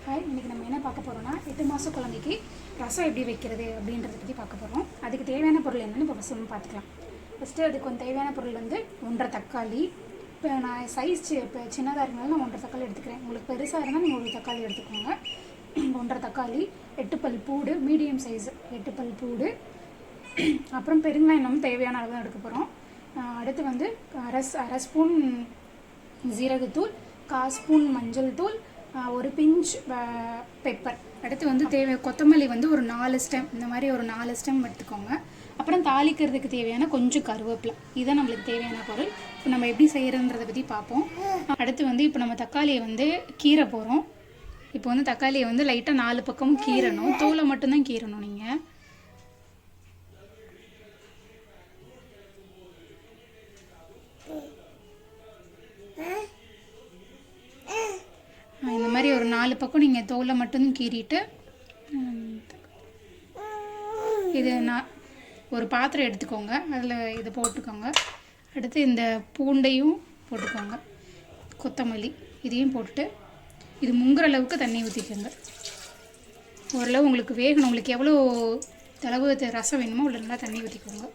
Hi, இன்றைக்கி நம்ம என்ன பார்க்க போகிறோம்னா 8 மாத குழந்தைக்கு ரசம் எப்படி வைக்கிறது அப்படின்றத பற்றி பார்க்க போகிறோம். அதுக்கு தேவையான பொருள் என்னென்னு இப்போ ஃபஸ்ட்டு பார்த்துக்கலாம். ஃபஸ்ட்டு அதுக்கு கொஞ்சம் தேவையான பொருள் வந்து 1.5 தக்காளி. இப்போ நான் சைஸ் இப்போ சின்னதாக இருந்தாலும் நான் 1.5 தக்காளி எடுத்துக்கிறேன். உங்களுக்கு பெருசாக இருந்தால் நீங்கள் 1 தக்காளி எடுத்துக்கோங்க. 1.5 தக்காளி, 8 பல் பூடு, மீடியம் சைஸ் 8 பல் பூடு, அப்புறம் பெருங்காயம் நம்ம தேவையான அளவு தான் எடுக்க போகிறோம். அடுத்து வந்து அரை ஸ்பூன் ஜீரகத்தூள், 1/4 ஸ்பூன் மஞ்சள் தூள், 1 பிஞ்ச் பெப்பர். அடுத்து வந்து கொத்தமல்லி வந்து ஒரு 4 ஸ்டெம், இந்த மாதிரி ஒரு 4 ஸ்டெம் எடுத்துக்கோங்க. அப்புறம் தாளிக்கிறதுக்கு தேவையான கொஞ்சம் கருவேப்பிலை. இதுதான் நம்மளுக்கு தேவையான பொருள். இப்போ நம்ம எப்படி செய்கிறதுன்றதை பற்றி பார்ப்போம். அடுத்து வந்து இப்போ நம்ம தக்காளியை வந்து கீரை போகிறோம். இப்போ வந்து தக்காளியை வந்து லைட்டாக 4 பக்கமும் கீறணும். தோலை மட்டும்தான் கீறணும் நீங்கள். இந்த மாதிரி ஒரு 4 பக்கம் நீங்கள் தோலை மட்டும் கீறிட்டு இது நான் ஒரு பாத்திரம் எடுத்துக்கோங்க. அதில் இதை போட்டுக்கோங்க. அடுத்து இந்த பூண்டையும் போட்டுக்கோங்க, கொத்தமல்லி இதையும் போட்டுட்டு இது முங்குற அளவுக்கு தண்ணி ஊற்றிக்கோங்க. ஓரளவு உங்களுக்கு வேகணும். உங்களுக்கு எவ்வளோ அளவு ரசம் வேணுமோ அவ்வளோ நல்லா தண்ணி ஊற்றிக்கோங்க.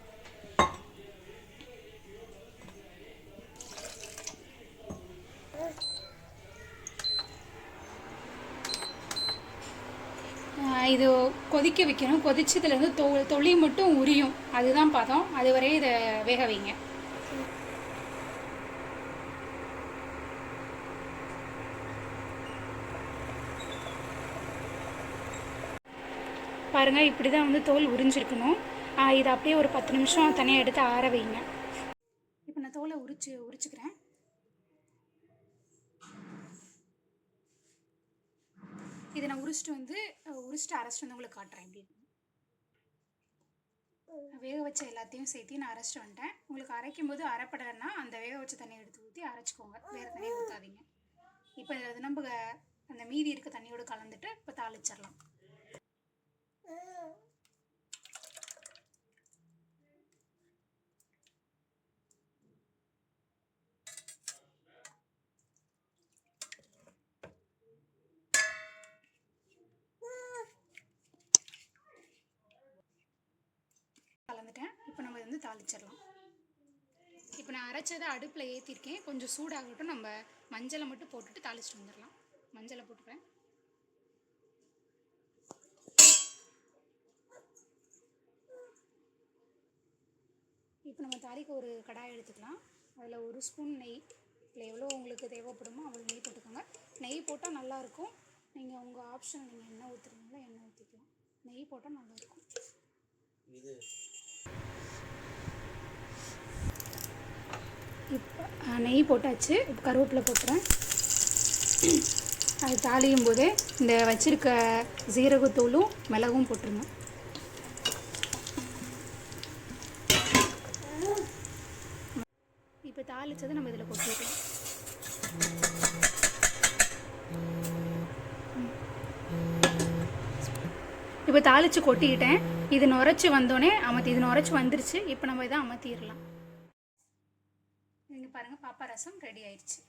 இது கொதிக்க வைக்கணும். கொதிச்சதுலேருந்து தொளி மட்டும் உரியும், அதுதான் பதம். அது வரையும் இதை வேக வைங்க. பாருங்கள், இப்படி தான் வந்து தோல் உரிஞ்சிருக்கணும். இதை அப்படியே ஒரு 10 நிமிஷம் தனியாக எடுத்து ஆற வைங்க. இப்போ நான் தோலை உரிச்சுக்கிறேன். இதை நான் உரிச்சிட்டு அரைச்சிட்டு வந்து உங்களுக்கு காட்டுறேன். எப்படி வேக வச்ச எல்லாத்தையும் சேர்த்து நான் அரைச்சிட்டு வந்துட்டேன். உங்களுக்கு அரைக்கும் போது அரைப்படலைன்னா அந்த வேக வச்ச தண்ணியை எடுத்து ஊற்றி அரைச்சிக்கோங்க, வேறு தண்ணியை ஊற்றாதீங்க. இப்போ இதில் நம்ம அந்த மீதி இருக்க தண்ணியோடு கலந்துட்டு இப்போ தாளிச்சிடலாம். கலந்துட்டேன். இப்போ நம்ம வந்து தாளிச்சிடலாம். இப்போ நான் அரைச்சதை அடுப்பில் ஏற்றிருக்கேன். கொஞ்சம் சூடாகட்டும். நம்ம மஞ்சளை மட்டும் போட்டுட்டு தாளிச்சிட்டு வந்துடலாம். மஞ்சளை போட்டுக்கிறேன். இப்போ நம்ம தாளிக்க ஒரு கடாய் எடுத்துக்கலாம். அதில் 1 ஸ்பூன் நெய், இல்லை எவ்வளோ உங்களுக்கு தேவைப்படுமோ அவ்வளோ நெய் போட்டுக்கோங்க. நெய் போட்டால் நல்லாயிருக்கும். நீங்கள் உங்கள் ஆப்ஷன், நீங்கள் எண்ணெய் ஊற்றுறீங்களோ எண்ணெய் ஊற்றிக்கலாம். நெய் போட்டால் நல்லாயிருக்கும். இப்போ நெய் போட்டாச்சு. இப்போ கருவேப்பிலை போட்டுறேன். அது தாளியும் போதே இந்த வச்சுருக்க ஜீரகத்தூளும் மிளகும் போட்டுருங்க. இப்போ தாளித்ததை நம்ம இதில் கொட்டிடலாம். இப்போ தாளித்து கொட்டிக்கிட்டேன். இது நுரைச்சி வந்தோடனே இது நுரைச்சி வந்துருச்சு. இப்போ நம்ம இதை அமர்த்திடலாம். நீங்கள் பாருங்கள், பாப்பா ரசம் ரெடி ஆயிடுச்சு.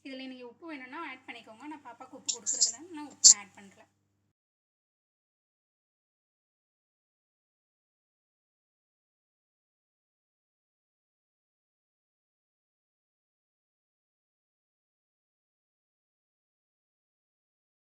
இதில் நீங்கள் உப்பு வேணும்னா ஆட் பண்ணிக்கோங்க. நான் பாப்பாவுக்கு உப்பு கொடுக்குறதுல நான் உப்பு ஆட் பண்ணுறேன்.